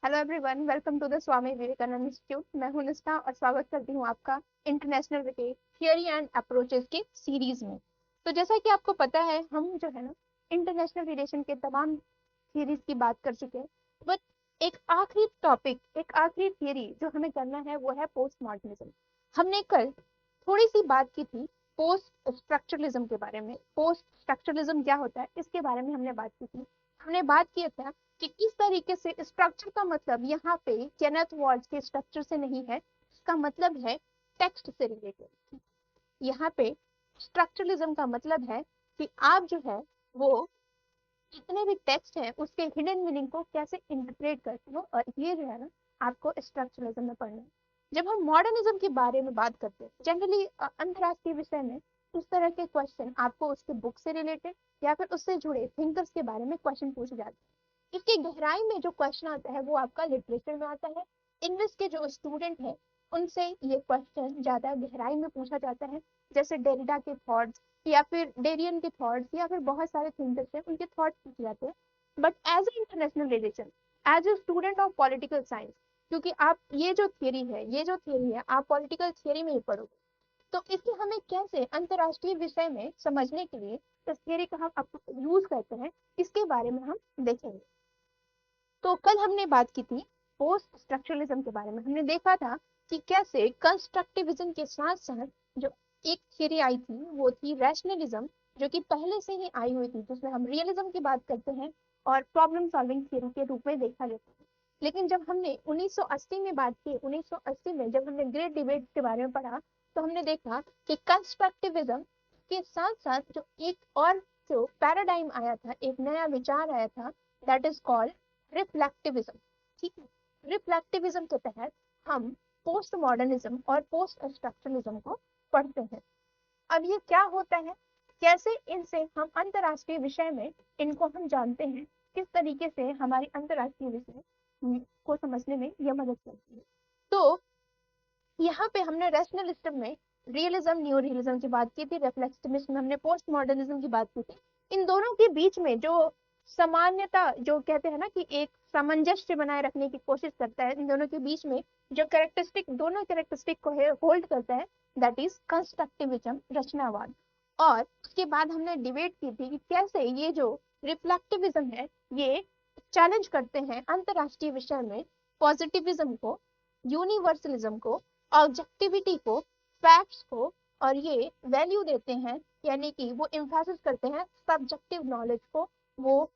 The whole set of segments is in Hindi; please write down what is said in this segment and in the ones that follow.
Hello everyone, welcome to the Swami Vivekananda institute. मैं हूं निष्ठा और स्वागत करती हूं आपका इंटरनेशनल विकेट थियरी एंड अप्रोचेस के सीरीज में। तो जैसा कि आपको पता है, हम जो है ना इंटरनेशनल रिलेशन के तमाम थियरीज की बात कर चुके हैं। बट एक आखिरी टॉपिक, एक आखिरी थियरी जो हमें करना है वो है पोस्ट मॉडर्निज्म। हमने कल थोड़ी सी बात की थी पोस्ट स्ट्रक्चरलिज्म के बारे में। पोस्ट स्ट्रक्चरलिज्म क्या होता है इसके बारे में हमने बात की थी। हमने बात किया था कि किस तरीके से स्ट्रक्चर का मतलब यहाँ पे केनेथ वॉल्स के स्ट्रक्चर से नहीं है, इसका मतलब है टेक्स्ट से रिलेटेड। यहाँ पे स्ट्रक्चरलिज्म का मतलब है कि आप जो है वो जितने भी टेक्स्ट है उसके हिडन मीनिंग को कैसे इंटरप्रेट करते हो, और ये जो है ना आपको स्ट्रक्चरलिज्म में पढ़ना है। जब हम मॉडर्निज्म के बारे में बात करते हैं जनरली अंतरराष्ट्रीय विषय में, इस तरह के क्वेश्चन आपको उसके बुक से रिलेटेड या फिर उससे जुड़े थिंकर्स के बारे में क्वेश्चन पूछे जाते हैं। इसकी गहराई में जो क्वेश्चन आता है वो आपका लिटरेचर में आता है। इंग्लिश के जो स्टूडेंट है उनसे ये क्वेश्चन ज्यादा गहराई में पूछा जाता है, जैसे डेरिडा के थॉट्स या फिर डेरियन के थॉट्स या फिर बहुत सारे थिंकर्स हैं उनके थॉट्स पूछे जाते हैं। But as a international relation, as a student of political science, क्योंकि आप ये जो थियरी है आप पॉलिटिकल थियरी में ही पढ़ोगे, तो इसे हमें कैसे अंतरराष्ट्रीय विषय में समझने के लिए इस थियरी का हम यूज करते हैं, इसके बारे में हम देखेंगे। तो कल हमने बात की थी पोस्ट स्ट्रक्चरलिज्म के बारे में। हमने देखा था कि कैसे कंस्ट्रक्टिविज्म के साथ साथ जो एक थियरी आई थी वो थी रैशनलिज्म, जो कि पहले से ही आई हुई थी, जिसमें हम रियलिज्म की बात करते हैं और प्रॉब्लम सॉल्विंग थियरी के रूप में देखा जाता है। लेकिन जब हमने 1980 में बात की, 1980 में जब हमने ग्रेट डिबेट के बारे में पढ़ा, तो हमने देखा कि कंस्ट्रक्टिविज्म के साथ साथ जो एक और जो पैराडाइम आया था, एक नया विचार आया था, दैट इज कॉल्ड रिफ्लेक्टिविज्म। ठीक है, रिफ्लेक्टिविज्म के तहत हम पोस्ट मॉडर्निज्म और पोस्ट स्ट्रक्चरलिज्म को पढ़ते हैं। अब ये क्या होता है, कैसे इनसे हम अंतरराष्ट्रीय विषय में इनको हम जानते हैं, किस तरीके से हमारी अंतरराष्ट्रीय विषय को समझने में यह मदद करती है। तो यहाँ पे हमने रैशनलिज्म में रियलिज्म न्यू रियलिज्म की बात की थी, रिफ्लेक्टिविज्म में हमने पोस्ट मॉडर्निज्म की बात की थी। इन दोनों के बीच में जो सामान्यता, जो कहते हैं ना कि एक सामंजस्य बनाए रखने की कोशिश करता है, इन दोनों के बीच में जो कैरेक्टरिस्टिक, दोनों कैरेक्टरिस्टिक को होल्ड करता है, दैट इज कंस्ट्रक्टिविज्म, रचनावाद। और उसके बाद हमने डिबेट की थी कि कैसे ये जो रिफ्लेक्टिविज्म है ये चैलेंज करते हैं अंतरराष्ट्रीय विषय में पॉजिटिविज्म को, यूनिवर्सलिज्म को, ऑब्जेक्टिविटी को, फैक्ट्स को, और ये वैल्यू देते हैं, यानी कि वो एम्फेसिस करते हैं सब्जेक्टिव नॉलेज को, वो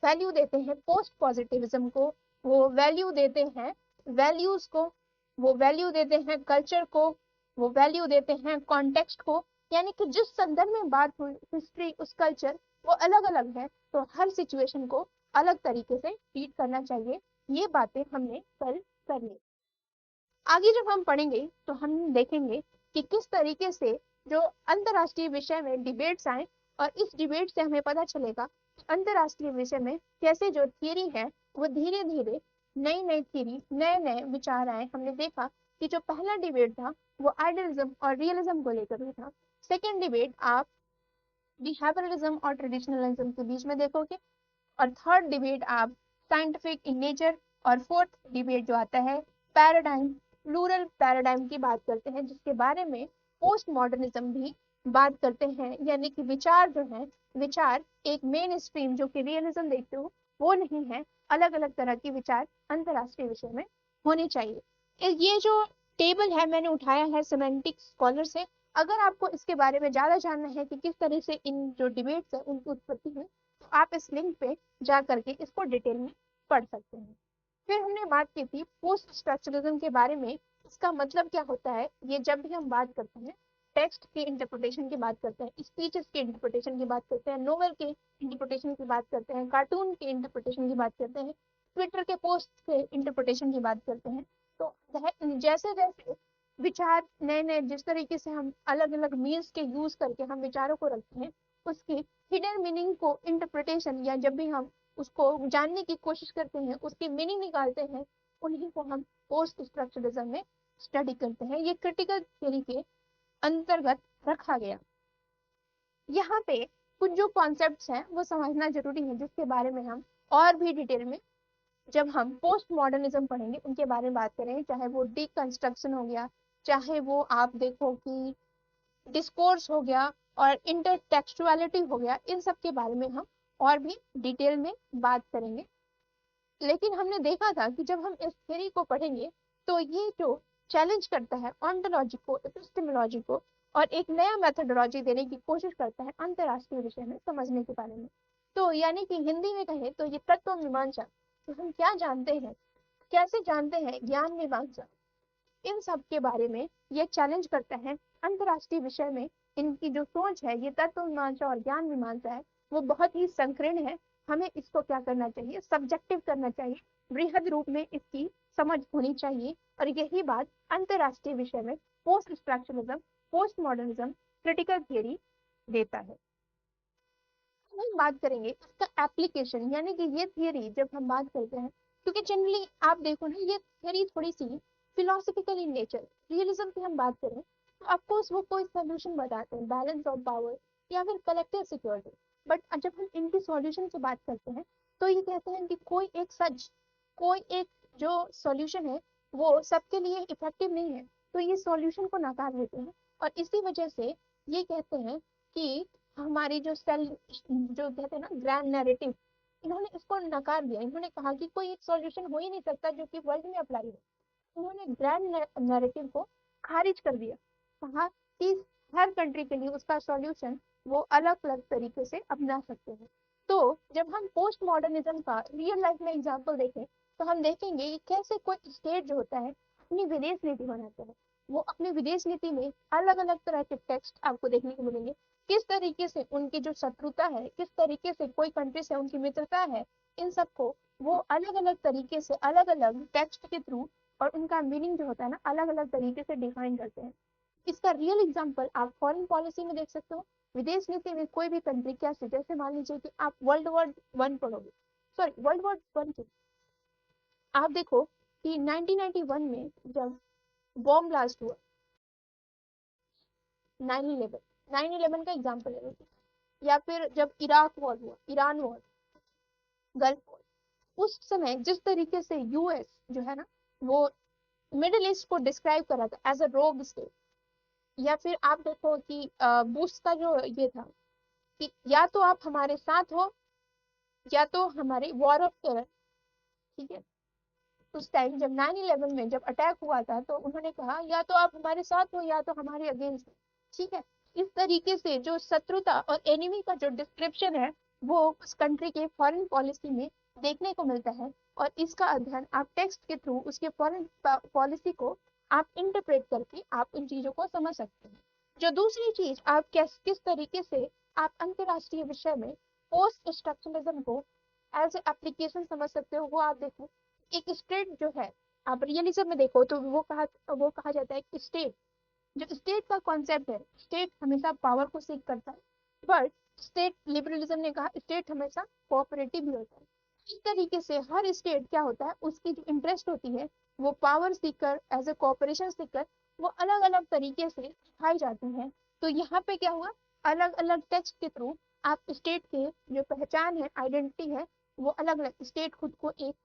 वैल्यू देते हैं पोस्ट पॉजिटिविज्म को, वो वैल्यू देते हैं वैल्यूज को, वो वैल्यू देते हैं कल्चर को, वो वैल्यू देते हैं कॉन्टेक्स्ट को। यानी कि जिस संदर्भ में बात हुई, हिस्ट्री, उस कल्चर, वो अलग अलग है, तो हर सिचुएशन को अलग तरीके से ट्रीट करना चाहिए। ये बातें हमने कल कर ली। आगे जब हम पढ़ेंगे तो हम देखेंगे कि किस तरीके से जो अंतरराष्ट्रीय विषय में डिबेट्स आए, और इस डिबेट से हमें पता चलेगा अंतरराष्ट्रीय विषय में कैसे जो थियरी है वो धीरे धीरे नई नई थियरी, नए नए विचार आए। हमने देखा कि जो पहला डिबेट था वो आइडियलिज्म और रियलिज्म को लेकर हुआ था। सेकेंड डिबेट आप बिहेवियरलिज्म और ट्रेडिशनलिज्म के बीच में देखोगे, और थर्ड डिबेट आप साइंटिफिक इन नेचर, और फोर्थ डिबेट जो आता है पैराडाइम, प्लूरल पैराडाइम की बात करते हैं, जिसके बारे में पोस्ट मॉडर्निज्म भी बात करते हैं। यानी कि विचार जो है, विचार एक मेन स्ट्रीम जो कि रियलिज्म देखते हो वो नहीं है, अलग अलग तरह के विचार अंतरराष्ट्रीय विषय में होने चाहिए। ये जो टेबल है मैंने उठाया है सिमेंटिक स्कॉलर से। अगर आपको इसके बारे में ज्यादा जानना है कि किस तरह से इन जो डिबेट्स है उनकी उत्पत्ति हुई, तो आप इस लिंक पे जा करके इसको डिटेल में पढ़ सकते हैं। फिर हमने बात की थी पोस्ट स्ट्रक्चरलिज्म के बारे में, इसका मतलब क्या होता है। ये जब भी हम बात करते हैं टेक्स्ट के इंटरप्रिटेशन की बात करते हैं, स्पीचेस के इंटरप्रिटेशन की बात करते हैं, नोवेल के इंटरप्रिटेशन की बात करते हैं, कार्टून के इंटरप्रिटेशन की बात करते हैं, ट्विटर के पोस्ट के इंटरप्रिटेशन की बात करते हैं, तो जैसे जैसे विचार नए नए, जिस तरीके से हम अलग अलग मीन्स के यूज करके हम विचारों को रखते हैं, उसके हिडन मीनिंग को इंटरप्रिटेशन, या जब भी हम उसको जानने की कोशिश करते हैं, उसकी मीनिंग निकालते हैं, उन्हीं को हम पोस्ट स्ट्रक्चरलिज्म में स्टडी करते हैं। ये क्रिटिकल थ्योरी के अंतर्गत रखा गया। यहाँ पे कुछ जो कॉन्सेप्ट्स हैं वो समझना जरूरी है, जिसके बारे में हम और भी डिटेल में जब हम पोस्ट मॉडर्निज्म पढ़ेंगे उनके बारे में बात करें, चाहे वो डीकंस्ट्रक्शन हो गया, चाहे वो आप देखो कि डिस्कोर्स हो गया और इंटरटेक्सुअलिटी हो गया, इन सब के बारे में हम और भी डिटेल में बात करेंगे। लेकिन हमने देखा था कि जब हम इस थ्योरी को पढ़ेंगे तो ये जो चैलेंज करता है ऑन्टोलॉजी को, एपिस्टेमोलॉजी को, और एक नया मेथोडोलॉजी देने की कोशिश करता है अंतरराष्ट्रीय विषय में समझने के बारे में। तो यानी कि हिंदी में कहें तो ये तत्व मीमांसा, तो हम क्या जानते हैं, कैसे जानते हैं, ज्ञान मीमांसा, इन सब के बारे में ये चैलेंज करता है अंतरराष्ट्रीय विषय में। इनकी जो सोच है, ये तत्व मीमांसा और ज्ञान मीमांसा है, वो बहुत ही संकीर्ण है। हमें इसको क्या करना चाहिए, सब्जेक्टिव करना चाहिए, बृहद रूप में इसकी समझ होनी चाहिए। और यही बात अंतरराष्ट्रीय विषय में post structuralism, post modernism, critical theory देता है। हम बात करेंगे इसका एप्लीकेशन, यानी कि ये थियरी जब हम बात करते हैं, क्योंकि जनरली आप देखो ना ये थियरी थोड़ी सी फिलोसफिकल इन नेचर, रियलिज्म की हम बात करें तो ऑफकोर्स वो कोई सोल्यूशन बताते हैं, बैलेंस ऑफ पावर या फिर कलेक्टिव सिक्योरिटी। बट जब हम इनकी सॉल्यूशन की बात करते हैं तो ये कहते हैं कि कोई एक सच, कोई एक जो सॉल्यूशन है वो सबके लिए इफेक्टिव नहीं है, तो ये सॉल्यूशन को नकार देते हैं। और इसी वजह से ये कहते हैं कि हमारी जो सेल, जो कहते हैं ना ग्रैंड नैरेटिव, इन्होंने इसको नकार दिया। इन्होंने कहा कि कोई एक सॉल्यूशन हो ही नहीं सकता जो कि वर्ल्ड में अप्लाई हो। उन्होंने ग्रैंड नैरेटिव को खारिज कर दिया, कहा कि हर कंट्री के लिए उसका सॉल्यूशन वो अलग अलग तरीके से अपना सकते हैं। तो जब हम पोस्ट मॉडर्निज्म का रियल लाइफ में एग्जांपल देखें तो हम देखेंगे कि कैसे कोई स्टेट जो होता है अपनी विदेश नीति बनाता है। वो अपनी विदेश नीति में अलग अलग तरह के टेक्स्ट आपको देखने को मिलेंगे, किस तरीके से उनकी जो शत्रुता है, किस तरीके से कोई कंट्री से उनकी मित्रता है, इन सबको वो अलग अलग तरीके से अलग अलग टेक्स्ट के थ्रू और उनका मीनिंग जो होता है ना अलग अलग तरीके से डिफाइन करते हैं। इसका रियल एग्जांपल आप फॉरेन पॉलिसी में देख सकते हो। विदेश नीति में कोई भी कंट्री कैसे, जैसे मान लीजिए कि आप वर्ल्ड वॉर 1 पढ़ोगे, सॉरी वर्ल्ड वॉर 1 की आप देखो कि 1991 में जब बॉम्ब ब्लास्ट हुआ, 9/11, 9/11 का एग्जांपल है, या फिर जब इराक वॉर हुआ, ईरान वॉर, गल्फ वॉर, उस समय जिस तरीके से यूएस जो है ना वो मिडिल ईस्ट को डिस्क्राइब कर रहा था एज अ रोग स्टेट। या फिर आप देखो कि बुश का जो ये था कि या तो आप हमारे साथ हो या तो हमारे वॉर ऑफ टेरर, ठीक है। उस टाइम जब 9/11 में जब अटैक हुआ था तो उन्होंने कहा या तो आप हमारे साथ हो या तो हमारे अगेंस्ट, ठीक है। इस तरीके से जो शत्रुता और एनिमी का जो डिस्क्रिप्शन है वो उस कंट्री के फॉरेन पॉलिसी में देखने को मिलता है। और इसका अध्ययन आप टेक्स्ट के थ्रू उसके फॉरेन पॉलिसी को आप इंटरप्रेट करके आप इन चीजों को समझ सकते हैं। जो दूसरी चीज आप किस तरीके से आप अंतरराष्ट्रीय विषय में पोस्ट स्ट्रक्चरलिज्म को एज एप्लीकेशन समझ सकते हो, वो आप देखो। एक स्टेट जो है, आप रियलिज्म में देखो तो वो कहा जाता है कि स्टेट, जो स्टेट का कॉन्सेप्ट है, स्टेट हमेशा पावर को सीख करता है। बट स्टेट लिबरलिज्म ने कहा स्टेट हमेशा कोऑपरेटिव भी होता है। इस तरीके से हर स्टेट क्या होता है, उसकी जो इंटरेस्ट होती है वो power seeker, as a cooperation seeker, वो अलग अलग तरीके से दिखाई जाती है। तो यहाँ पे क्या हुआ, अलग अलग टेक्स्ट के थ्रू आप स्टेट के जो पहचान है, आइडेंटिटी है, वो अलग अलग, स्टेट खुद को एक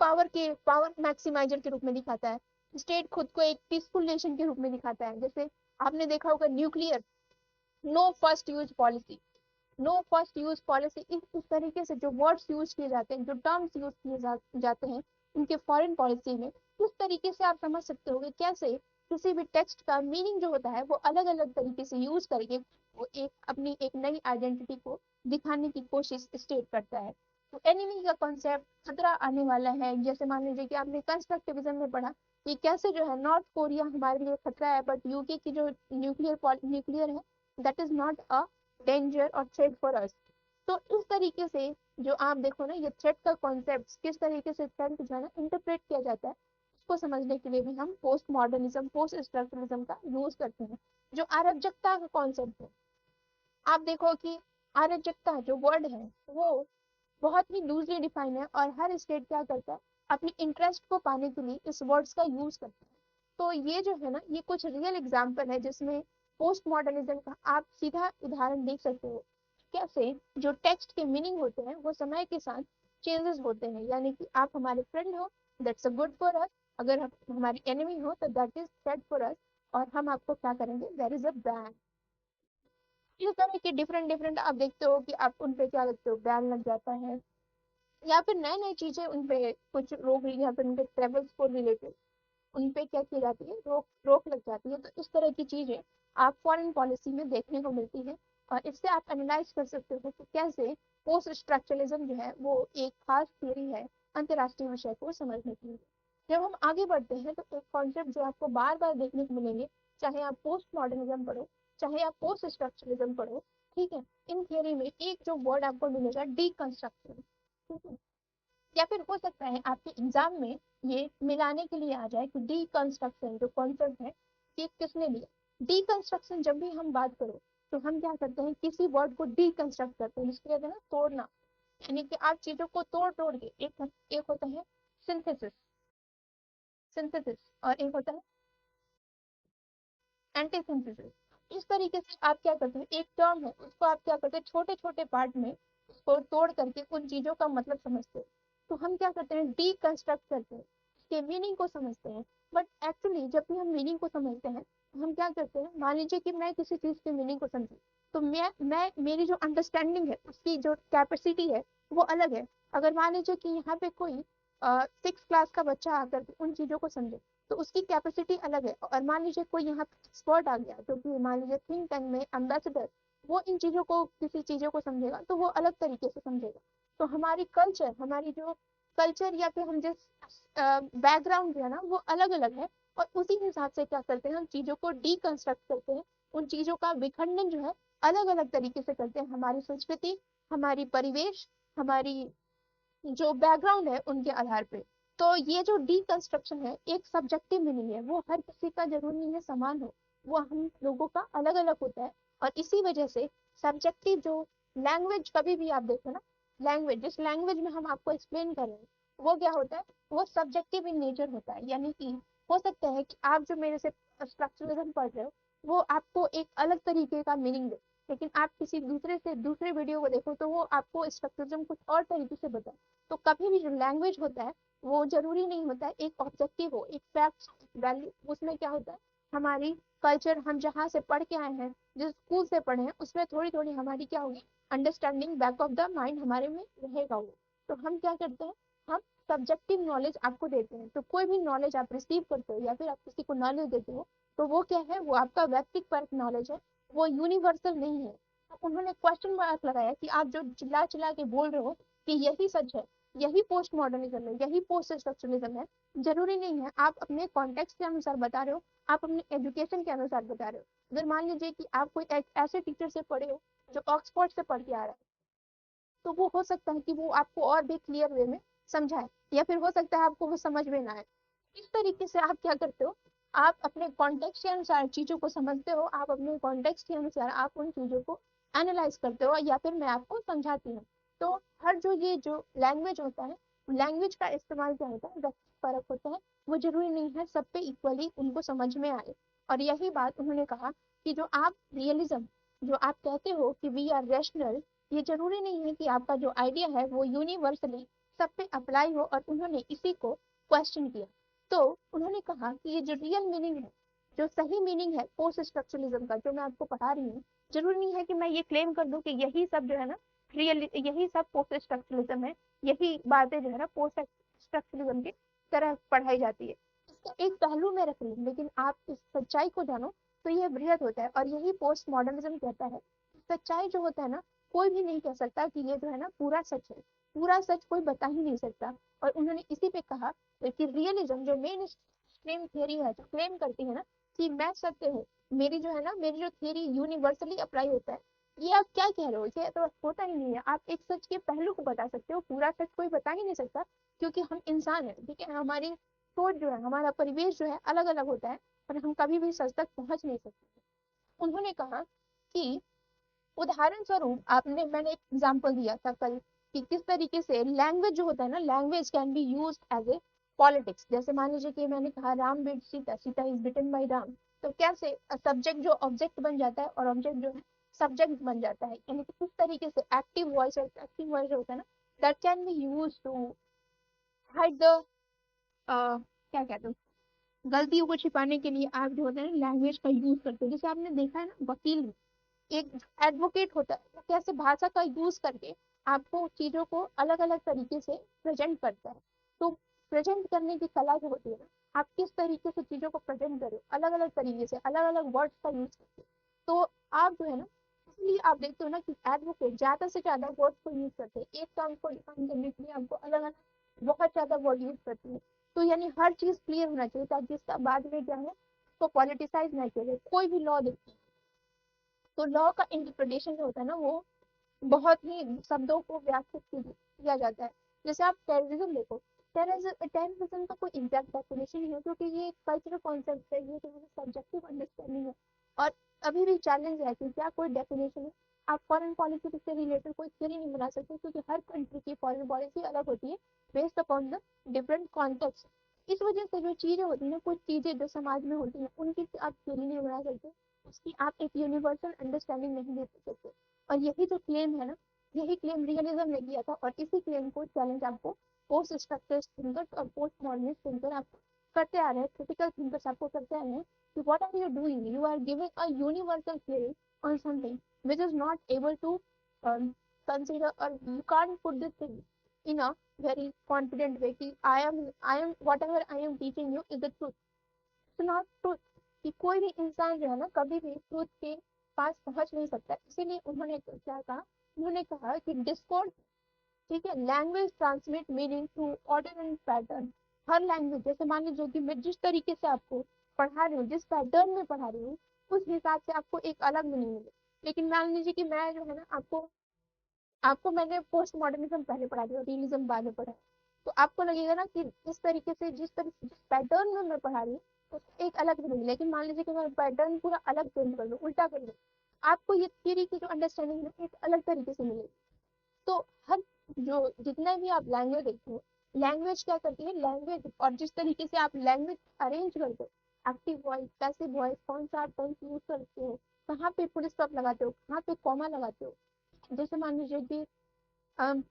पावर मैक्सिमाइजर के रूप में दिखाता है, स्टेट खुद को एक पीसफुल नेशन के रूप में दिखाता है। जैसे आपने देखा होगा nuclear, no first use policy, no first use policy, इस तरीके से जो वर्ड्स यूज किए जाते हैं, जो टर्म्स यूज किए जाते हैं उनके फॉरेन पॉलिसी में, इस तरीके से आप समझ सकते हो कि कैसे किसी भी टेक्स्ट का मीनिंग जो होता है वो अलग अलग तरीके से यूज करके वो एक अपनी एक नई आइडेंटिटी को दिखाने की कोशिश स्टेट करता है। तो एनिमी का कॉन्सेप्ट, खतरा आने वाला है, जैसे मान लीजिए कि आपने कंस्ट्रक्टिविज्म में पढ़ा कि कैसे जो है नॉर्थ कोरिया हमारे लिए खतरा है, बट यूके की जो न्यूक्लियर है that is not a danger और थ्रेट फॉर अस। तो इस तरीके से जो आप देखो ना, ये थ्रेट का कॉन्सेप्ट किस तरीके से थ्रेट जो है ना इंटरप्रेट किया जाता है, उसको समझने के लिए भी हम पोस्ट मॉडर्निज्म, पोस्ट स्ट्रक्चरलिज्म का यूज करते हैं। जो अराजकता का कॉन्सेप्ट है, आप देखो कि अराजकता जो वर्ड है वो बहुत ही लूजली डिफाइन है, और हर स्टेट क्या करता है अपनी इंटरेस्ट को पाने के लिए इस वर्ड्स का यूज करता है। तो ये जो है ना, ये कुछ रियल एग्जांपल है जिसमें पोस्ट मॉडर्निज्म का आप सीधा उदाहरण देख सकते हो, कैसे जो टेक्स्ट के मीनिंग होते हैं वो समय के साथ चेंजेस होते हैं, यानी कि आप हमारे फ्रेंड हो, that's a good for us, अगर आप हमारी एनिमी हो तो that is bad for us, और हम आपको क्या करेंगे, दैट इज अ बैड। इस तरह के डिफरेंट डिफरेंट आप देखते हो कि आप उन पे क्या लगते हो, बैन लग जाता है, या फिर नई नई चीजें उन पे कुछ रोक ली, या फिर उनके ट्रेवल्स को रिलेटेड उन पे क्या की जाती है, रोक रोक लग जाती है। तो इस तरह की चीजें आप फॉरेन पॉलिसी में देखने को मिलती है, और इससे आप एनालाइज कर सकते हो कि कैसे पोस्ट स्ट्रक्चरलिज्म जो है वो एक खास थियरी है अंतर्राष्ट्रीय विषय को समझने के लिए। जब हम आगे बढ़ते हैं तो एक कॉन्सेप्ट जो आपको बार बार देखने को मिलेंगे, चाहे आप पोस्ट मॉडर्निज्म पढ़ो, चाहे आप पोस्ट स्ट्रक्चरलिज्म पढ़ो, ठीक है, इन थियरी में एक जो वर्ड आपको मिलेगा, डीकंस्ट्रक्शन, ठीक है, या फिर हो सकता है आपके एग्जाम में ये मिलाने के लिए आ जाए कि डीकंस्ट्रक्शन जो कॉन्सेप्ट है ये किसने लिया। डीकंस्ट्रक्शन जब भी हम बात करो तो हम क्या करते हैं, किसी वर्ड को डीकंस्ट्रक्ट करते हैं, जिसको कहते हैं ना तोड़ना, यानी कि आप चीजों को तोड़ तोड़ के, एक होता है सिंथेसिस, सिंथेसिस, और एक होता है एंटीसिंथेसिस। इस तरीके से आप क्या करते हैं, एक टर्म है उसको आप क्या करते हैं, छोटे छोटे पार्ट में उसको तोड़ करके उन चीजों का मतलब समझते हैं। तो हम क्या करते हैं, डीकंस्ट्रक्ट करते हैं, उसके मीनिंग को समझते हैं। बट एक्चुअली जब भी हम मीनिंग को समझते हैं तो हम क्या करते हैं, मान लीजिए कि मैं किसी चीज के मीनिंग को समझी, तो मैं मेरी जो अंडरस्टैंडिंग है उसकी जो कैपेसिटी है वो अलग है। अगर मान लीजिए कि यहाँ पे कोई 6 क्लास का बच्चा आकर के उन चीजों को समझे तो उसकी कैपेसिटी अलग है, और मान लीजिए कोई यहाँ एक्सपर्ट आ गया जो कि मान लीजिए थिंक टैंक में एम्बेसडर, वो इन चीजों को, किसी चीजों को समझेगा तो वो अलग तरीके से समझेगा। तो हमारी कल्चर, हमारी जो कल्चर या फिर हम जिस बैकग्राउंड जो है ना वो अलग अलग है, और उसी हिसाब से क्या करते हैं, हम चीजों को डीकंस्ट्रक्ट करते हैं, उन चीजों का विखंडन जो है अलग अलग तरीके से करते हैं, हमारी संस्कृति, हमारी परिवेश, हमारी जो बैकग्राउंड है उनके आधार पे। तो ये जो डीकंस्ट्रक्शन है एक सब्जेक्टिव मीनिंग है, वो हर किसी का जरूरी नहीं है समान हो, वो हम लोगों का अलग अलग होता है। और इसी वजह से सब्जेक्टिव जो लैंग्वेज, कभी भी आप देखो ना, लैंग्वेज, जिस लैंग्वेज में हम आपको एक्सप्लेन कर रहे हैं वो क्या होता है, वो सब्जेक्टिव इन नेचर होता है। यानी कि हो सकता है कि आप जो मेरे से स्ट्रक्चरलिज्म पढ़ रहे हो वो आपको एक अलग तरीके का मीनिंग दे, लेकिन आप किसी दूसरे से दूसरे वीडियो को देखो तो वो आपको स्ट्रक्चरलिज्म कुछ और तरीके से बताए। तो कभी भी जो लैंग्वेज होता है वो जरूरी नहीं होता है एक ऑब्जेक्टिव हो, एक फैक्ट, वैल्यू, उसमें क्या होता है, हमारी कल्चर, हम जहाँ से पढ़ के आए हैं, जिस स्कूल से पढ़े हैं, उसमें थोड़ी थोड़ी हमारी क्या होगी, understanding back of the mind हमारे में रहेगा वो। तो हम क्या करते हैं, हम सब्जेक्टिव नॉलेज आपको देते हैं। तो कोई भी नॉलेज आप रिसीव करते हो या फिर आप किसी को नॉलेज देते हो तो वो क्या है, वो आपका व्यक्तिगत नॉलेज है, वो यूनिवर्सल नहीं है। तो उन्होंने क्वेश्चन मार्क लगाया कि आप जो चिल्ला चिल्ला के बोल रहे हो कि यही सच है, यही पोस्ट मॉडर्निज्म है, यही पोस्ट स्ट्रक्चरलिज्म है, जरूरी नहीं है। आप अपने कॉन्टेक्स्ट के अनुसार बता रहे हो, आप अपने एजुकेशन के अनुसार बता रहे हो। अगर मान लीजिए कि आप कोई ऐसे टीचर से पढ़े हो जो ऑक्सफोर्ड से पढ़ के आ रहा है, तो वो हो सकता है कि वो आपको और भी क्लियर वे में समझाए, या फिर हो सकता है आपको वो समझ में ना आए। इस तरीके से आप क्या करते हो, आप अपने कॉन्टेक्स्ट के अनुसार चीजों को समझते हो, आप अपने कॉन्टेक्स्ट के अनुसार आप उन चीजों को एनालाइज करते हो, या फिर मैं आपको समझाती हूँ। तो हर जो ये जो लैंग्वेज होता है, लैंग्वेज का इस्तेमाल क्या होता है, व्यक्ति परक होता है, वो जरूरी नहीं है सब पे इक्वली उनको समझ में आए। और यही बात उन्होंने कहा कि जो आप रियलिज्म, जो आप कहते हो कि वी आर रैशनल, ये जरूरी नहीं है कि आपका जो आइडिया है वो यूनिवर्सली सब पे अप्लाई हो, और उन्होंने इसी को क्वेश्चन किया। तो उन्होंने कहा कि ये जो रियल मीनिंग है, जो सही मीनिंग है पोस्ट स्ट्रक्चरलिज्म का, जो मैं आपको पढ़ा रही हूँ, जरूरी नहीं है कि मैं ये क्लेम कर दूं कि यही सब जो है ना रियल, यही सब पोस्ट स्ट्रक्चरलिज्म है, यही बातें जो है ना पोस्ट स्ट्रक्चरलिज्म की तरह पढ़ाई जाती है। इसका एक पहलू में रख लूं, लेकिन आप इस सच्चाई को जानो तो यह बृहद होता है, और यही पोस्ट मॉडर्निज्म कहता है। सच्चाई जो होता है ना, कोई भी नहीं कह सकता कि ये जो है ना पूरा सच है, पूरा सच कोई बता ही नहीं सकता। और उन्होंने इसी पे कहा कि रियलिज्म जो मेन स्ट्रीम थियरी है, जो क्लेम करती है ना कि मैं सत्य हूँ, मेरी जो है ना, मेरी जो थियरी यूनिवर्सली अप्लाई होता है, ये आप क्या कह रहे हो, ये तो होता ही नहीं है। आप एक सच के पहलू को बता सकते हो, पूरा सच कोई बता ही नहीं सकता, क्योंकि हम इंसान है, ठीक है, हमारी सोच जो है, हमारा परिवेश जो है अलग अलग होता है, और हम कभी भी सच तक पहुंच नहीं सकते। उन्होंने कहा कि उदाहरण स्वरूप आपने, मैंने एक एग्जांपल दिया था कल कि किस तरीके से लैंग्वेज जो होता है ना, language can be used as a politics. जैसे मान लीजिए कि मैंने कहा Ram beat Sita, Sita is beaten by Ram, तो कैसे सब्जेक्ट जो ऑब्जेक्ट बन जाता है और ऑब्जेक्ट जो है सब्जेक्ट बन जाता है, यानी कि किस तरीके से एक्टिव वॉइस और एक्टिव वॉइस होता है ना, that can be used to hide the क्या कहते हैं, गलतियों को छिपाने के लिए आप जो होता है ना लैंग्वेज का यूज करते हो। जैसे आपने देखा है ना, वकील एक एडवोकेट होता है, वो कैसे भाषा का यूज करके आपको चीजों को अलग अलग तरीके से प्रेजेंट करता है। तो प्रेजेंट करने की कला जो होती है ना, आप किस तरीके से चीजों को प्रेजेंट करो अलग अलग तरीके से, अलग अलग वर्ड्स का यूज करके, तो आप जो है ना, इसलिए आप देखते हो ना कि एडवोकेट ज्यादा से ज्यादा वर्ड्स को यूज करते हैं, एक काम को डिफाइन करने के लिए आपको अलग अलग बहुत ज्यादा वर्ड यूज करते हैं। तो यानी हर चीज क्लियर होना चाहिए ताकि इसका बाद में क्या है, तो पॉलिटिसाइज नहीं किया जाए। कोई भी लॉ देखते हैं तो लॉ का इंटरप्रिटेशन जो होता है ना, वो बहुत ही शब्दों को व्याख्यात किया जाता है। जैसे आप टेररिज्म देखो, टेररिज्म का कोई एग्जैक्ट डेफिनेशन नहीं है, क्योंकि ये एक कल्चरल कॉन्सेप्ट है, ये सब्जेक्टिव अंडरस्टैंडिंग है। और अभी भी चैलेंज है कि क्या कोई डेफिनेशन है। आप फॉरेन पॉलिसी से रिलेटेड कोई थ्योरी नहीं बना सकते, क्योंकि हर कंट्री की फॉरेन पॉलिसी अलग होती है based upon the different context. इस वजह से जो चीजें होती है ना, कुछ चीजें जो समाज में होती हैं उनकी आप थ्योरी नहीं बना सकते, उसकी आप एक यूनिवर्सल अंडरस्टैंडिंग नहीं दे सकते। और यही जो क्लेम है ना, यही क्लेम रियलिज्म ने किया था, और इसी क्लेम को चैलेंज आपको पोस्ट स्ट्रक्चरल थिंकर्स और पोस्ट मॉडर्निस्ट थिंकर आप करते आ रहे हैं, क्रिटिकल थिंकर्स आपको करते आ रहे हैं कि what are you doing, you are giving a universal theory on something which is not able to consider, or you can't put this thing in a very confident way कि I am whatever I am teaching you is the truth, it's not truth। कि कोई भी इंसान जो है ना कभी भी ट्रूथ के पास पहुंच नहीं सकता। इसीलिए उन्होंने क्या कहा, उन्होंने कहा कि डिस्कोर्स, ठीक है, language transmit meaning through order and pattern. Her language, जैसे मान लीजिए कि मैं जिस तरीके से आपको पढ़ा रही हूँ, जिस पैटर्न में पढ़ा रही हूँ, उस हिसाब से आपको एक अलग मीनिंग मिले। लेकिन मान लीजिए कि मैं जो है ना आपको आपको मैंने पोस्ट मॉडर्निज्म पहले पढ़ा दिया, रियलिज्म बाद में पढ़ा, तो आपको लगेगा ना कि इस तरीके से जिस पैटर्न में मैं पढ़ा रही हूँ उसका एक अलग मीनिंग। लेकिन मान लीजिए कि मैं पैटर्न पूरा अलग चेंज कर दूँ, उल्टा कर दूँ, आपको ये थियरी की जो अंडरस्टैंडिंग है एक अलग तरीके से मिलेगी। तो हर जो जितना भी आप लैंग्वेज देखते हो, लैंग्वेज क्या करती है, लैंग्वेज और जिस तरीके से आप लैंग्वेज अरेंज करते हो, एक्टिव वॉइस, पैसिव वॉइस, कौन सा आप टेंस यूज करते हो, कहाँ पे फुल स्टॉप लगाते हो, कहाँ पे कॉमा लगाते हो। जैसे मान लीजिए कि अम,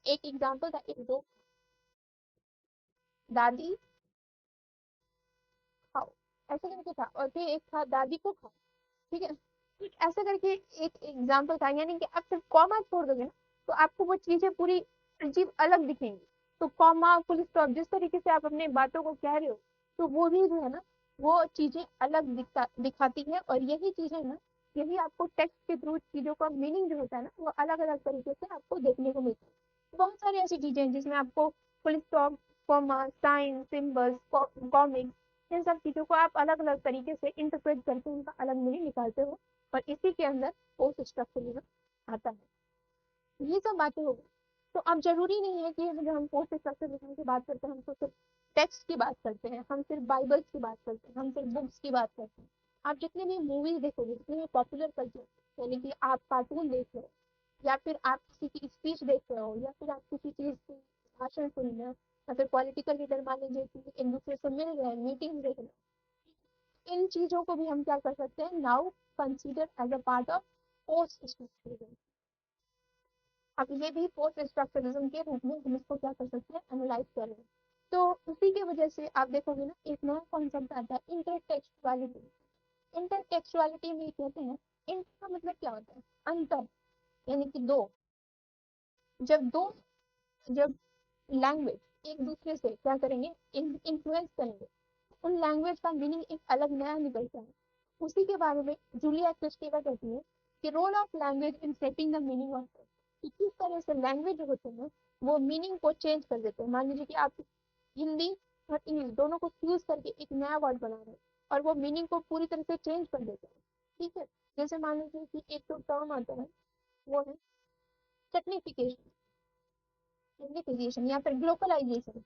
एक एग्जांपल था, एक दो दादी खाओ ऐसे करके था, और फिर एक था दादी को खाओ, ठीक है, ठीक ऐसे करके एक एग्जांपल था। यानी कि आप सिर्फ कॉमा छोड़ दोगे ना, तो आपको वो चीजें पूरी अजीब अलग दिखेंगी। तो कॉमा फुल स्टॉप जिस तरीके से आप अपने बातों को कह रहे हो, तो वो भी जो है ना, वो चीजें अलग दिखाती है। और यही चीजें ना, यही आपको टेक्स्ट के थ्रू चीजों का मीनिंग जो होता है ना, वो अलग अलग तरीके से आपको देखने को मिलता है। बहुत सारी ऐसी चीजें हैं जिसमें आपको full stop, comma, sign, symbols, comics, इन सब चीजों को आप अलग अलग तरीके से इंटरप्रेट करके उनका अलग मीनिंग निकालते हो। और इसी के अंदर पोस्ट स्ट्रक्चरलिज्म आता है। ये सब बातें हो गई। तो अब जरूरी नहीं है कि जब हम पोस्ट स्ट्रक्चरलिज्म की बात करते हैं हम तो सिर्फ टेक्स्ट की बात करते हैं, हम सिर्फ बाइबल्स की बात करते हैं, हम सिर्फ बुक्स की बात करते हैं। आप जितने भी मूवीज देखोगे, जितने भी पॉपुलर कल्चर, यानी कि आप कार्टून देख रहे हो, या फिर आप किसी की स्पीच देख रहे हो, या फिर आप किसी चीज की भाषण सुन रहे हो, या फिर पॉलिटिकल लीडर मान लीजिए कि एक दूसरे से मिल रहे हैं, मीटिंग देख रहे हैं, इन चीजों को भी हम क्या कर सकते हैं, now consider as a part of post structuralism. अब ये भी पोस्ट स्ट्रक्चरलिज्म के रूप में हम इसको क्या कर सकते हैं, एनालाइज कर रहे हैं। तो उसी की वजह से आप देखोगे ना, एक नया कॉन्सेप्ट आता है, इंटरटेक्सुअलिटी। इंटरटेक्सुअलिटी में कहते हैं, इंटर का मतलब क्या होता है, अंतर, यानी कि दो, जब दो, जब लैंग्वेज एक दूसरे से क्या करेंगे, इन्फ्लुएंस करेंगे, उन लैंग्वेज का मीनिंग एक अलग नया निकलता है। उसी के बारे में जूलिया क्रिस्टेवा कहती है कि role of language in setting the meaning of, कि किस तरह से लैंग्वेज जो होते हैं वो मीनिंग को चेंज कर देते हैं। मान लीजिए कि आप हिंदी और इंग्लिश दोनों को फ्यूज करके एक नया वर्ड बना रहे हैं, और वो मीनिंग को पूरी तरह से चेंज कर देते हैं, ठीक है। जैसे मान लीजिए कि एक तो टर्म आता है, वो है चटनिफिकेशन, या फिर ग्लोबलाइजेशन।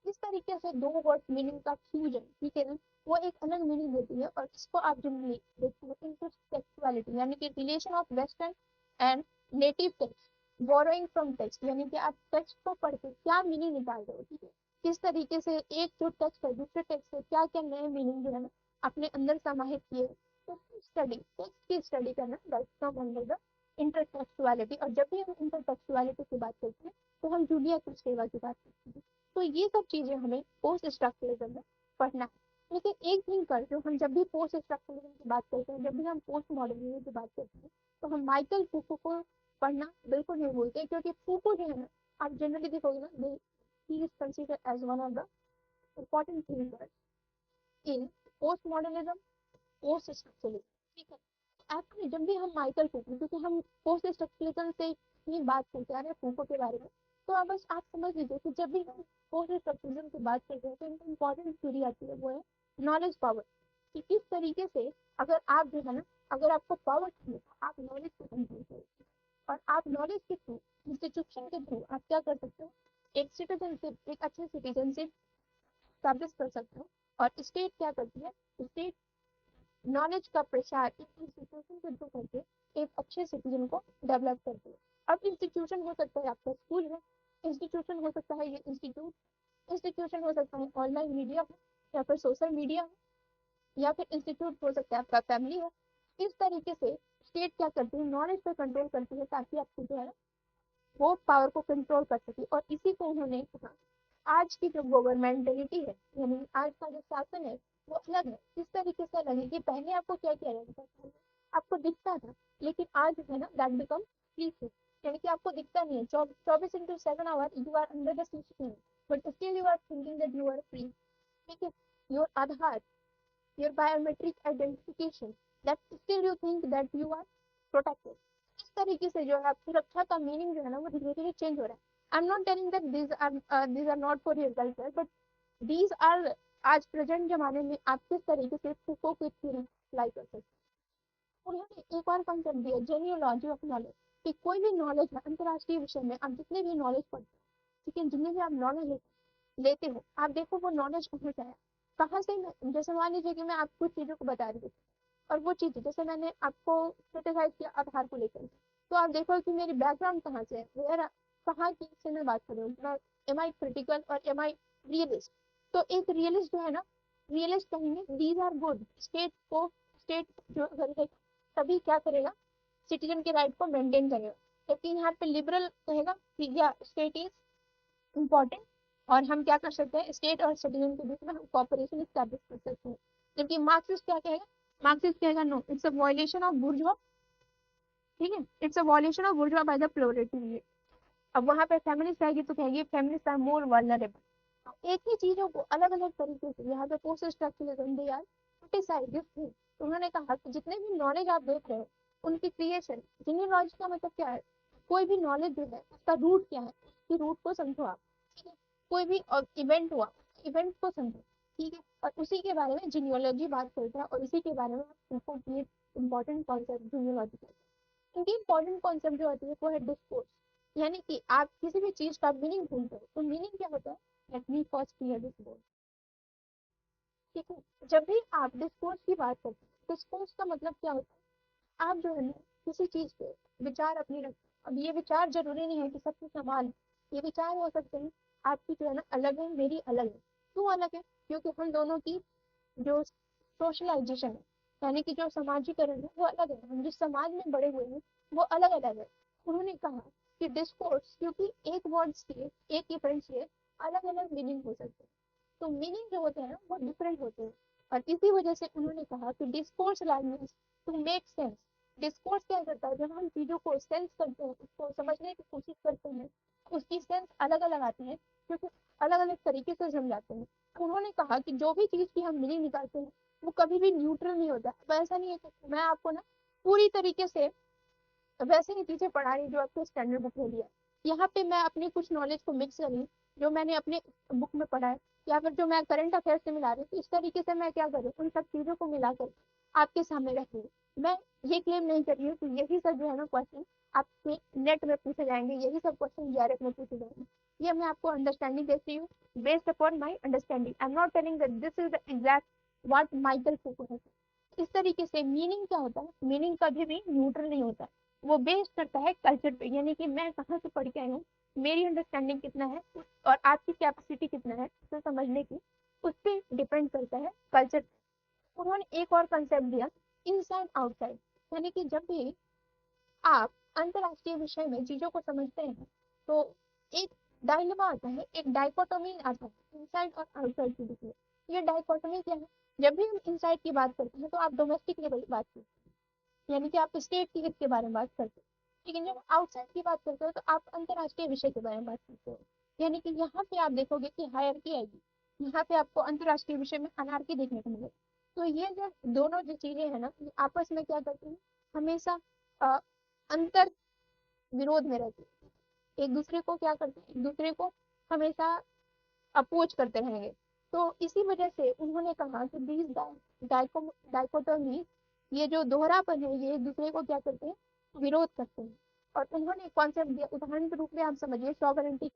इस तरीके से दो वर्ड्स मीनिंग का फ्यूजन, ठीक है ना, वो एक अलग मीनिंग देती है। और इसको आप जनरली देखते हो इंटरटेक्सुअलिटी, यानी कि relation of western and native text, borrowing from text, यानी कि आप टेक्स्ट को पढ़ के क्या मीनिंग निकाल रहे हो, ठीक है, किस तरीके से एक जो टेक्स्ट है दूसरे टेक्स्ट से क्या क्या नए मीनिंग जो है ना अपने अंदर समाहित किए। तो स्टडी, टेक्स्ट की स्टडी करना, that's come under the intertextuality, और जब भी हम इंटरटेक्चुअलिटी की बात करते हैं तो हम जूलिया क्रिस्टेवा की बात करते हैं। तो ये सब चीजें हमें पोस्ट स्ट्रक्चरलिज्म में पढ़ना है। लेकिन एक थिंग कर जो हम जब भी पोस्ट स्ट्रक्चरलिज्म की बात करते हैं, जब भी हम पोस्ट मॉडर्निज्म की बात करते हैं, तो हम माइकल फूको को पढ़ना बिल्कुल नहीं भूलते, क्योंकि फूको जो है ना, आप जनरली देखोगे ना, he is considered as one of the important thinkers in postmodernism, post structuralism. ठीक है, एक्चुअली जब भी हम माइकल फूको, क्योंकि हम पोस्ट स्ट्रक्चरलिज्म से ही बात करते आ रहे हैं फूको के बारे में, तो आप बस आप समझ लीजिए कि जब भी हम पोस्ट स्ट्रक्चरलिज्म की बात करते हैं तो इनकी इंपॉर्टेंट थ्योरी आती है, वो है नॉलेज पावर। कि किस तरीके से अगर आप जो है ना, अगर आपको पावर चाहिए तो आप नॉलेज को कंट्रोल करें, और आप नॉलेज के थ्रू, इंस्टीट्यूशन के थ्रू आप क्या कर सकते हो, एक सिटीजनशिप, एक अच्छे सिटीजनशिप स्टैब्लिश कर सकते हो। और स्टेट क्या करती है, स्टेट नॉलेज का प्रसार एक इंस्टीट्यूशन के थ्रू करके एक अच्छे सिटीजन को डेवलप करती है। अब इंस्टीट्यूशन हो सकता है आपका स्कूल है, इंस्टीट्यूशन हो सकता है ये इंस्टीट्यूट, इंस्टीट्यूशन हो सकता है ऑनलाइन मीडिया हो, या फिर सोशल मीडिया हो, या फिर इंस्टीट्यूट हो सकता है आपका फैमिली हो। इस तरीके से स्टेट क्या करती है, नॉलेज पे कंट्रोल करती है, ताकि आपको जो है वो पावर को कंट्रोल कर सके। और इसी को उन्होंने कहा आज की जो गवर्नमेंटलिटी है, यानी आज का जो शासन है, वो अलग है। इस तरीके से अलग है कि पहले आपको क्या किया जाता था, आपको दिखता था, लेकिन आज है ना दैट बिकम फ्री, यानी कि आपको दिखता नहीं है 24/7 hour you are under the system, but still you are thinking that you are free. ठीक है, your Aadhaar, your biometric identification, that still you think that you are protected। इस तरीके से जो है सुरक्षा का मीनिंग जो है ना वो धीरे धीरे चेंज हो रहा है। आई am not telling that these are not for your welfare, but these are आज प्रेजेंट जमाने में आप किस तरीके से फूको की थ्योरी अप्लाई कर सकते हैं। उन्होंने एक और कॉन्सेप्ट दिया, जेन्यूलॉजी ऑफ नॉलेज, कि कोई भी नॉलेज है अंतरराष्ट्रीय विषय में, आप जितने भी नॉलेज पढ़ते हो, ठीक है, जितने भी आप नॉलेज लेते हो, आप देखो वो नॉलेज कहाँ से है, कहाँ से। जैसे मान लीजिए कि मैं आपको चीजों को बता रही हूँ, और वो चीज जैसे मैंने आपको क्रिटिसाइज किया आधार को लेकर, तो आप देखो कि मेरी बैकग्राउंड कहाँ से है, वेयर, कहाँ की से मैं बात कर रही हूँ, मैं एम आई क्रिटिकल और एम आई रियलिस्ट। तो एक रियलिस्ट जो है ना, रियलिस्ट कहेंगे दीज आर गुड, स्टेट को, स्टेट जो अगर है तभी क्या करेगा, सिटीजन के राइट को मेंटेन करेगा। लेकिन यहाँ पे लिबरल कहेगा कि या स्टेट इज इम्पोर्टेंट, और हम क्या कर सकते हैं, स्टेट और सिटीजन के बीच में हम कॉपरेशन स्टैब्लिश कर सकते हैं। जबकि मार्क्सिस्ट क्या कहेगा, मार्क्सिस्ट कहेगा no, it's a violation of bourgeois. ठीक है, it's a violation of bourgeois by the proletariat. अब वहां पे फेमिनिस्ट आएगी तो कहेगी फेमिनिस्ट आर मोर वल्नरेबल। एक ही चीजों को अलग अलग तरीके से यहाँ पे post structuralism they are criticise this thing. उन्होंने कहा कि जितने भी नॉलेज आप देख रहे हो उनकी क्रिएशन, जीनियोलॉजी का मतलब क्या है, कोई भी नॉलेज जो है उसका रूट क्या है, उसकी रूट को समझो आप। ठीक है, कोई भी इवेंट हुआ, इवेंट को समझो। ठीक है, और उसी के बारे में जीनियोलॉजी बात करता है, और इसी के बारे में उनको ये इंपॉर्टेंट कॉन्सेप्ट जीनियोलॉजी का। क्योंकि इंपॉर्टेंट कॉन्सेप्ट जो होती है वो है डिस्कोर्स, यानी कि आप किसी भी चीज का मीनिंग ढूंढते हो, तो मीनिंग क्या होता है, let me first clear discourse. ठीक है, जब भी आप डिस्कोर्स की बात करते हो, डिस्कोर्स का मतलब क्या होता है, आप जो है ना किसी चीज पे विचार अपनी रखते हो। अब ये विचार जरूरी नहीं है कि सबके समान है, ये विचार हो सकते हैं आपकी जो है ना अलग है, मेरी अलग है। क्यों अलग है, क्योंकि हम दोनों की जो सोशलाइजेशन है, यानी कि जो सामाजिकरण है वो अलग है, हम जिस समाज में बड़े हुए हैं वो अलग अलग है। उन्होंने कहा कि डिस्कोर्स, क्योंकि एक वर्ड्स के, एक इवेंट से अलग अलग मीनिंग हो सकते हैं, तो मीनिंग जो होते हैं ना वो डिफरेंट होते हैं। और इसी वजह से उन्होंने कहा कि discourse language to make sense. Discourse क्या करता है, जब हम चीजों को सेंस करते हैं, उसको समझने की कोशिश करते हैं, उसकी सेंस अलग अलग आती है, क्योंकि अलग अलग तरीके से समझाते हैं। उन्होंने कहा कि जो भी चीज की हम मीनिंग निकालते हैं वो कभी भी न्यूट्रल नहीं होता। अब ऐसा नहीं है कि मैं आपको ना पूरी तरीके से वैसे ही चीजें पढ़ा रही जो आपको स्टैंडर्ड बुक में दिया, यहाँ पे मैं अपनी कुछ नॉलेज को मिक्स करी जो मैंने अपने बुक में पढ़ा है, या फिर जो मैं करंट अफेयर से मिला रही हूँ, इस तरीके से मैं क्या करूँ, उन सब चीजों को मिलाकर आपके सामने रखी हूँ। मैं ये क्लेम नहीं कर रही हूँ कि यही सब जो है ना क्वेश्चन आपके नेट में पूछे जाएंगे, यही सब क्वेश्चन जीआरएफ में पूछे जाएंगे। ये मैं आपको अंडरस्टैंडिंग देती हूँ based upon my understanding. I am not telling that this is the exact what Michael Foucault है। इस तरीके से मीनिंग क्या होता है, मीनिंग कभी भी न्यूट्रल नहीं होता है, वो बेस्ड करता है कल्चर पे, यानी कि मैं कहाँ से पढ़ के आई हूँ, मेरी अंडरस्टैंडिंग कितना है, और आपकी कैपेसिटी कितना है उसे समझने की, उस पर डिपेंड करता है कल्चर। उन्होंने एक और कंसेप्ट दिया, इनसाइड आउटसाइड, यानी कि जब भी आप अंतरराष्ट्रीय विषय में चीजों को समझते हैं तो एक डायलेमा आता है, एक डाइकोटोमी आता है इनसाइड और आउटसाइड के बीच में। ये डाइकोटोमी क्या है? जब भी हम इनसाइड की बात करते हैं तो आप डोमेस्टिक लेवल की बात करते हैं, यानी कि आप स्टेट के हित के बारे में बात करते हैं। लेकिन जब आउटसाइड की बात करते हो तो आप अंतरराष्ट्रीय विषय के बारे में बात करते हो। यानी कि यहाँ पे आप देखोगे कि हायरार्की आएगी, यहाँ पे आपको अंतरराष्ट्रीय विषय में अनार्की देखने को मिलेगी। तो ये जो दोनों जो चीजें हैं ना, ये आपस में क्या करती हैं, हमेशा अ, अंतर विरोध में रहती है। एक दूसरे को क्या करते हैं, एक दूसरे को हमेशा अपोज करते रहेंगे। तो इसी वजह से उन्होंने कहा कि दीज डाइकोटोमी, ये जो दोहरापन है, ये एक दूसरे को क्या करते हैं, विरोध करते हैं। और उन्होंने कॉन्सेप्ट दिया, उदाहरण के रूप में आप समझिए सॉवरेंटी।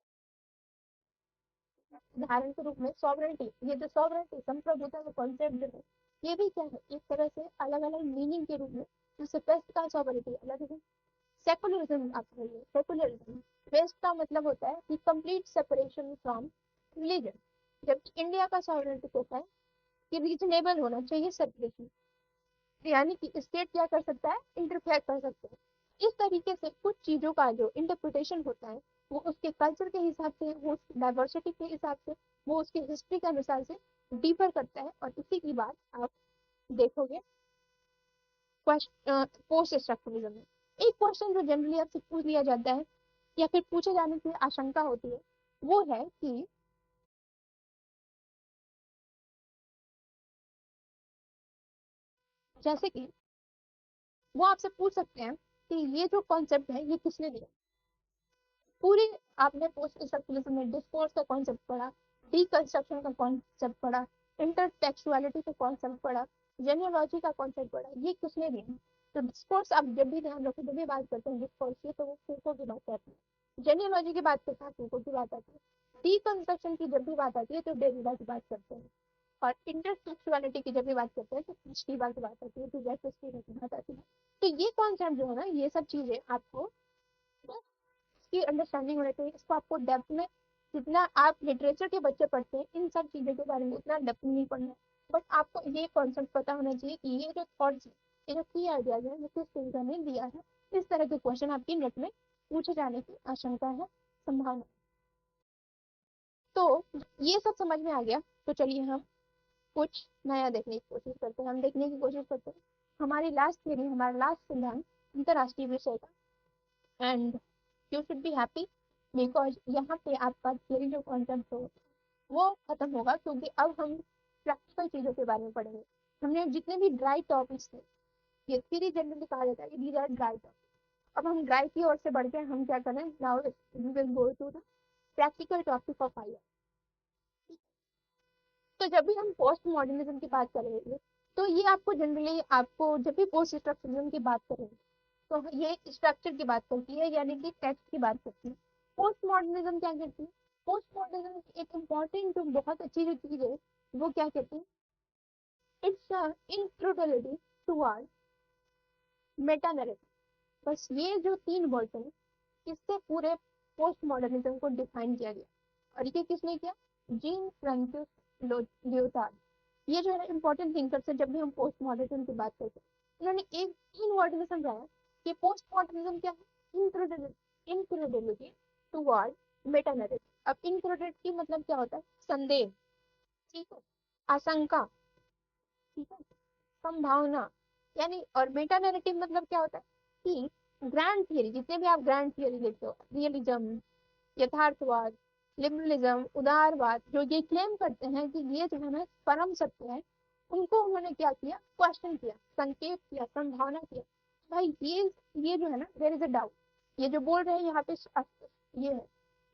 उदाहरण के रूप में सॉवरेंटी, ये जो सॉवरेंटी संप्रभुता का कॉन्सेप्ट जो है, ये भी क्या है, एक तरह से अलग अलग मीनिंग के रूप में, जैसे वेस्ट का सॉवरेंटी अलग है, सेकुलरिज्म आप कहिए सेकुलरिज्म। वेस्ट का मतलब होता है कि कंप्लीट सेपरेशन फ्रॉम रिलीजन, जबकि इंडिया का सॉवरेंटी कहता है कि रीजनेबल होना चाहिए सेपरेशन, यानी कि स्टेट क्या कर सकता है, इंटरफेयर कर सकता है। इस तरीके से कुछ चीजों का जो इंटरप्रिटेशन होता है, वो उसके कल्चर के हिसाब से, वो उसकी डाइवर्सिटी के हिसाब से, वो उसकी हिस्ट्री के अनुसार से डिफर करता है। और इसी की बात आप देखोगे पोस्ट स्ट्रक्चरलिज्म में। एक क्वेश्चन जो जनरली आपसे पूछ लिया जाता है या फिर पूछे जाने की आशंका होती है, वो है कि जैसे कि वो आपसे पूछ सकते हैं कि ये जो कॉन्सेप्ट है ये किसने दिया। पूरे आपने पोस्ट स्ट्रक्चरलिज्म में डिस्कोर्स का कॉन्सेप्ट पढ़ा, डीकंस्ट्रक्शन का कॉन्सेप्ट पढ़ा, इंटरटेक्सुअलिटी का कॉन्सेप्ट पढ़ा, जेनियोलॉजी का कॉन्सेप्ट पढ़ा, ये किसने दिया। तो डिस्कोर्स आप जब भी ध्यान रखो, जब भी बात करते हैं डिस्कोर्स की, तो वो फूको की बात आती है। जेनियोलॉजी की बात करते हैं, फूको की बात आती है। डीकंस्ट्रक्शन की जब भी बात आती है तो डेरिडा की बात करते हैं। और इंटरसेक्सुअलिटी की जब भी बात करते हैं तो स्टीवा की बात आती है, तो जैसे स्टीवा की बात आती है। तो ये कॉन्सेप्ट जो है ना, ये सब चीजें आपको इसकी अंडरस्टैंडिंग होनी चाहिए। इसको आपको डेप्थ में, जितना आप लिटरेचर के बच्चे पढ़ते हैं इन सब चीजों के बारे में उतना डेप्थ में नहीं पढ़ना है, बट आपको ये कॉन्सेप्ट पता होना चाहिए कि ये जो थॉट्स, ये जो की आइडियाज है, ये किस तरीके ने दिया है। इस तरह के क्वेश्चन आपकी नेट में पूछे जाने की आशंका है, संभावना। तो ये सब समझ में आ गया, तो चलिए हम कुछ नया देखने की कोशिश करते हैं। हम देखने की कोशिश करते हैं हमारी लास्ट थ्योरी, हमारा लास्ट सिद्धांत अंतरराष्ट्रीय विषय का। And you should be happy because यहाँ पे आपका थियरी जो कॉन्सेप्ट हो वो खत्म होगा, क्योंकि अब हम प्रैक्टिकल चीजों के बारे में पढ़ेंगे। हमने जितने भी ड्राई टॉपिक्स थे, ये थियरी जनरली कहा जाता है दीज आर ड्राई टॉपिक। अब हम ड्राई की ओर से बढ़ के हम क्या करें, now we will go to the practical topic of IR. तो जब भी हम पोस्ट मॉडर्निज्म की बात करेंगे, तो ये आपको जनरली, आपको जब भी पोस्ट स्ट्रक्चरलिज्म की बात करेंगे तो ये स्ट्रक्चर की बात करती है, यानी कि टेक्स्ट की बात करती है। पोस्ट मॉडर्निज्म क्या करती है, पोस्ट मॉडर्निज्म की एक इम्पॉर्टेंट जो बहुत अच्छी जो चीज है, वो क्या कहती है, it's introductory toward Meta narrative. बस ये जो तीन वर्ड है, इससे पूरे पोस्ट मॉडर्निज्म को डिफाइन किया गया। और ये किसने किया, जीन फ्रांसिस लियोटार्ड। ये जो है इंपॉर्टेंट थिंकर्स है जब भी हम पोस्ट मॉडर्निज्म की बात करते हैं। इन्होंने एक तीन वर्ड में समझाया कि पोस्ट मॉडर्निज्म क्या है, इंक्रेडिबिलिटी टुवर्ड मेटा नैरेटिव। अब इंक्रेडिबिलिटी मतलब क्या होता है, संदेह, ठीक है, आशंका, ठीक है, संभावना, यानी। और मेटा नैरेटिव मतलब क्या होता है कि ग्रैंड थियरी, जितने भी आप ग्रैंड थियरी देखते हो, रियलिज्म, यथार्थवाद, लिबरलिज्म, उदारवाद, जो ये क्लेम करते हैं कि ये जो है ना परम सत्य है, उनको उन्होंने क्या किया, क्वेश्चन किया, संकेत किया, संभावना किया। भाई ये जो है ना, देयर इज अ डाउट, ये जो बोल रहे हैं यहाँ पे ये है,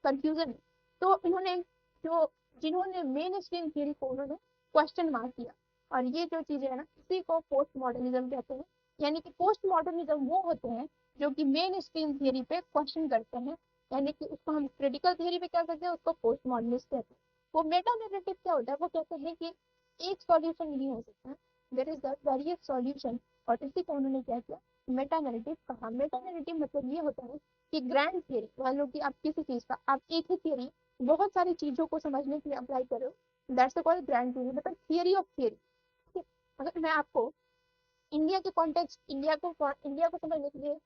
कंफ्यूजन है। तो इन्होंने जो, जिन्होंने मेन स्ट्रीम थियरी को उन्होंने क्वेश्चन मार्क किया। और ये जो चीजें है ना, इसी को पोस्ट मॉडर्निज्म कहते हैं। यानी कि पोस्ट मॉडर्निज्म वो होते हैं जो कि मेन स्ट्रीम थियरी पे क्वेश्चन करते हैं, यानी कि उसको हम क्रिटिकल थियरी पे क्या कहते हैं, उसको पोस्ट मॉडर्निस्ट कहते हैं। वो मेटा नैरेटिव क्या होता है, वो कहते हैं कि एक सॉल्यूशन नहीं हो सकता, there is the various solution. और इसी को उन्होंने क्या किया, मेटा नैरेटिव कहा। मेटा नैरेटिव मतलब ये होता है कि ग्रैंड थियरी, मान लो कि आप किसी चीज का, आप एक ही थियरी बहुत सारी चीजों को समझने के लिए अप्लाई कर रहे हो, दैट्स कॉल्ड ग्रैंड थियरी, मतलब थियरी ऑफ थियरी। अगर मैं आपको इंडिया के कॉन्टेक्स्ट, इंडिया को समझने के लिए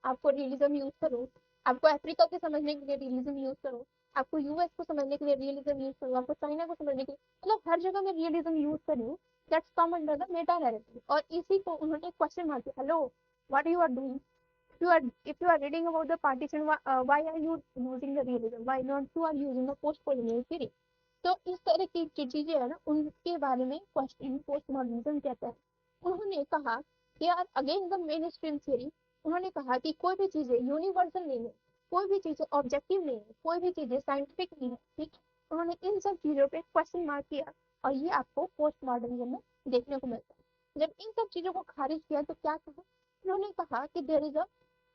आपको रियलिज्म यूज करो, आपको अफ्रीका के समझने के लिए रियलिज्म यूज करो, आपको यूएस को समझने के लिए रियलिज्म यूज करो, आपको चाइना को समझने के लिए, मतलब हर जगह में रियलिज्म यूज करूँ, that's come under the meta narrative. और इसी को उन्होंने क्वेश्चन मार्क किया, hello what you are doing, if you are reading about the partition, why are you using the realism, why not you are using the post colonial theory। तो इस तरह की जो चीजें है ना, उनके बारे में क्वेश्चन पोस्ट मॉडर्निज्म कहता है। उन्होंने कहा कि यार against the main stream theory, उन्होंने कहा कि कोई भी चीजें यूनिवर्सल नहीं है, कोई भी चीजें ऑब्जेक्टिव नहीं है, कोई भी चीजें साइंटिफिक नहीं है, ठीक। उन्होंने इन सब चीजों पे क्वेश्चन मार्क किया, और ये आपको पोस्ट मॉडर्निज्म में देखने को मिलता है। जब इन सब चीजों को खारिज किया तो क्या कहा, उन्होंने कहा कि there is a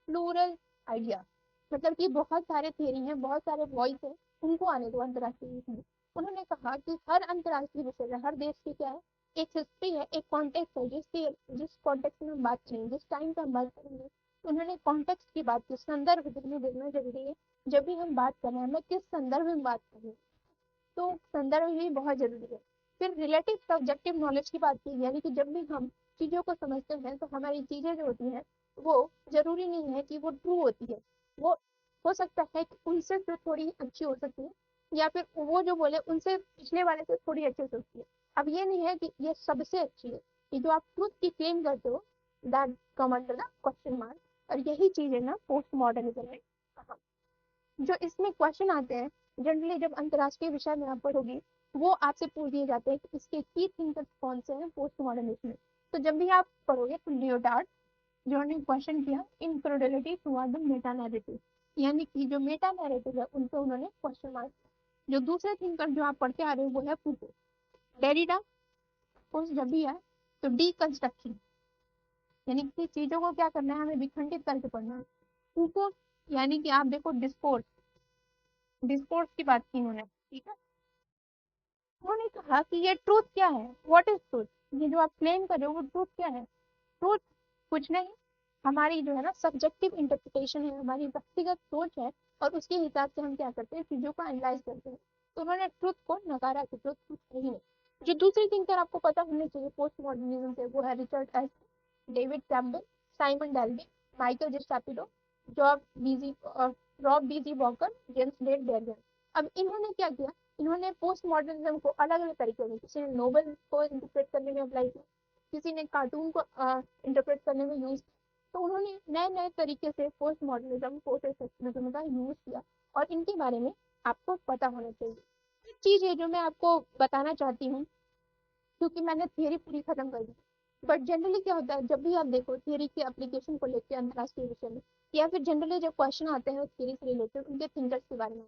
plural idea, मतलब कि बहुत सारे थियरी हैं, बहुत सारे वॉइस हैं, उनको आने दो अंतरराष्ट्रीय विषय में। उन्होंने कहा कि हर अंतरराष्ट्रीय विषय में हर देश की क्या है, एक हिस्ट्री है, एक कॉन्टेक्स्ट है, जिस कॉन्टेक्स्ट में हम बात करेंगे, जिस टाइम पे हम बात करेंगे। तो उन्होंने कॉन्टेक्स्ट की बात की, संदर्भ देखना जरूरी है। जब भी हम बात कर रहे हैं, हमें किस संदर्भ में बात कर रहे हैं, तो संदर्भ भी बहुत जरूरी है। फिर रिलेटिव सब्जेक्टिव नॉलेज की बात की, यानी कि जब भी हम चीजों को समझते हैं तो हमारी चीजें जो होती हैं वो जरूरी नहीं है कि वो ट्रू होती है, वो हो सकता है कि उनसे जो थोड़ी अच्छी हो सकती है, या फिर वो जो बोले उनसे पिछले वाले से थोड़ी अच्छी हो सकती है। अब ये नहीं है कि ये सबसे अच्छी है, कि जो आप ट्रूथ की क्लेम करते हो, that come under the question mark. और यही चीज है ना पोस्ट मॉडर्निज्म में। जो इसमें क्वेश्चन आते हैं जनरली जब अंतरराष्ट्रीय विषय में आप पढ़ोगी, वो आपसे पूछ दिए जाते हैं कि इसके की थिंकर्स कौन से हैं पोस्ट मॉडर्निज्म में। तो जब भी आप पढ़ोगे तो लियोटार्ड, जिन्होंने क्वेश्चन किया इनक्रेडिबिलिटी टुवर्ड द मेटा नैरेटिव, यानी कि जो मेटा नैरेटिव है उन पे उन्होंने क्वेश्चन मार्क। जो दूसरे थिंकर जो आप पढ़ के आ रहे हो वो है फूको। डेरिडा कोर्स जब भी है तो डीकंस्ट्रक्शन, यानी कि चीजों को क्या करना है, हमें विखंडित करके पढ़ना है। फूको यानी कि आप देखो डिस्कोर्स, डिस्कोर्स की बात की उन्होंने, ठीक है। उन्होंने कहा कि ये ट्रूथ क्या है, व्हाट इज ट्रूथ, ये जो आप क्लेम कर रहे हो वो ट्रूथ क्या है। ट्रूथ कुछ नहीं, हमारी जो है ना सब्जेक्टिव इंटरप्रिटेशन है, हमारी व्यक्तिगत सोच है, और उसके हिसाब से हम क्या करते हैं, चीजों को एनालाइज करते हैं। तो उन्होंने ट्रूथ को नकारा कि ट्रूथ कुछ नहीं है। जो दूसरी थिंकर आपको पता होनी चाहिए पोस्ट मॉडर्निज्म से, वो है Richard S, David Campbell, Simon Delvin, Michael J स्टापिडो, जॉब बीजी और Rob BJ Walker, James Der Derian. अब इन्होंने क्या किया, इन्होंने पोस्ट मॉडर्निज्म को अलग अलग तरीके में, किसी ने नोबल को इंटरप्रेट करने में अप्लाई किया, किसी ने कार्टून को इंटरप्रेट करने में यूज। तो उन्होंने नए नए तरीके से पोस्ट मॉडर्निज्म पोस्ट एक्सप्रेशनिज्म का यूज किया, और इनके बारे में आपको पता होना चाहिए। एक चीज है जो मैं आपको बताना चाहती हूँ, क्योंकि मैंने थियरी पूरी खत्म कर दी, बट जनरली क्या होता है, जब भी आप देखो थियरी की एप्लीकेशन को लेकर अंतरराष्ट्रीय विषय में, या फिर जनरली जब क्वेश्चन आते हैं थियरी से रिलेटेड उनके थिंकर्स के बारे में,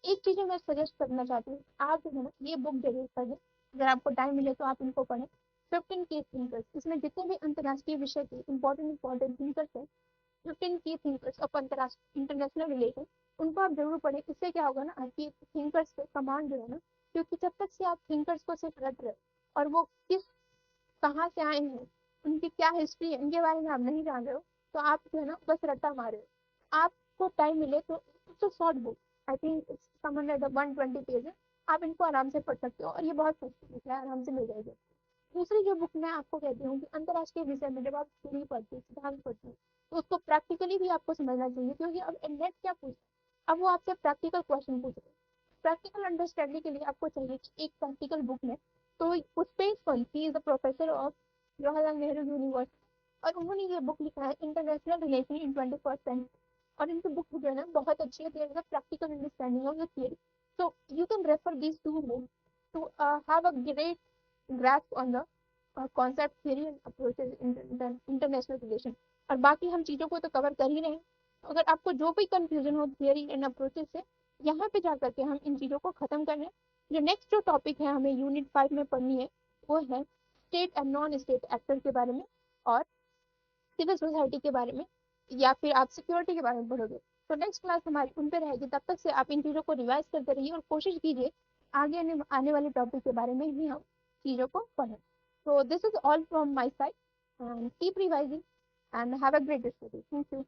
एक चीज मैं सजेस्ट करना चाहती हूँ, आप जो है ना ये बुक जरूर पढ़ें, अगर आपको टाइम मिले तो आप इनको पढ़ें। 15 की थिंकर्स, इसमें जितने भी अंतरराष्ट्रीय विषय के इंपॉर्टेंट थिंकर्स हैं, 15 की थिंकर्स ऑफ अंतरराष्ट्रीय इंटरनेशनल रिलेशन, उनको आप जरूर पढ़ें। इससे क्या होगा ना, आपकी थिंकर्स पे कमांड जो है ना, क्योंकि जब तक से आप थिंकर्स को सिर्फ रट रहे हो और वो किस कहाँ से आए हैं, उनकी क्या हिस्ट्री है, इनके बारे में आप नहीं जान रहे हो, तो आप जो है ना बस रट्टा मारे हो। आपको टाइम मिले तो it's short book, I think it's someone like 120 pages, आप इनको आराम से पढ़ सकते हो, और ये बहुत सस्ती बुक है, आराम से मिल जाएगी। दूसरी जो बुक मैं आपको कहती हूँ कि अंतरराष्ट्रीय विषय में जब आप थ्योरी पढ़ते हो, सिद्धांत पढ़ते हो, तो उसको प्रैक्टिकली भी आपको समझना चाहिए, क्योंकि अब नेट क्या पूछ अब वो आपसे प्रैक्टिकल क्वेश्चन पूछ रहे हैं। प्रैक्टिकल अंडरस्टैंडिंग के लिए आपको चाहिए कि एक प्रैक्टिकल बुक में, तो उस पे he is the professor of Jawaharlal Nehru university, और उन्होंने ये बुक लिखा है international relation in 21st century. और इनकी बुक जो है ना बहुत अच्छी है, there is a practical understanding of the theory. So you can refer these two books to have a great grasp on the concept theory and approaches in the international relation। और बाकी हम चीजों को तो कवर कर ही रहे हैं। अगर आपको जो भी कंफ्यूजन हो थियरी एंड अप्रोचेस से, यहाँ पे जा करके हम इन चीजों को खत्म कर रहे हैं। जो नेक्स्ट जो टॉपिक है हमें यूनिट 5 में पढ़नी है, वो है state and non state actor के बारे में, और सिविल सोसाइटी के बारे में, या फिर आप सिक्योरिटी के बारे में पढ़ोगे। तो नेक्स्ट क्लास हमारी उन पे रहेगी, तब तक से आप इन चीजों को रिवाइज करते रहिए, और कोशिश कीजिए आगे आने वाले टॉपिक के बारे में भी हम चीजों को पढ़ें। So this is all from my side, and keep revising and have a great study. Thank you.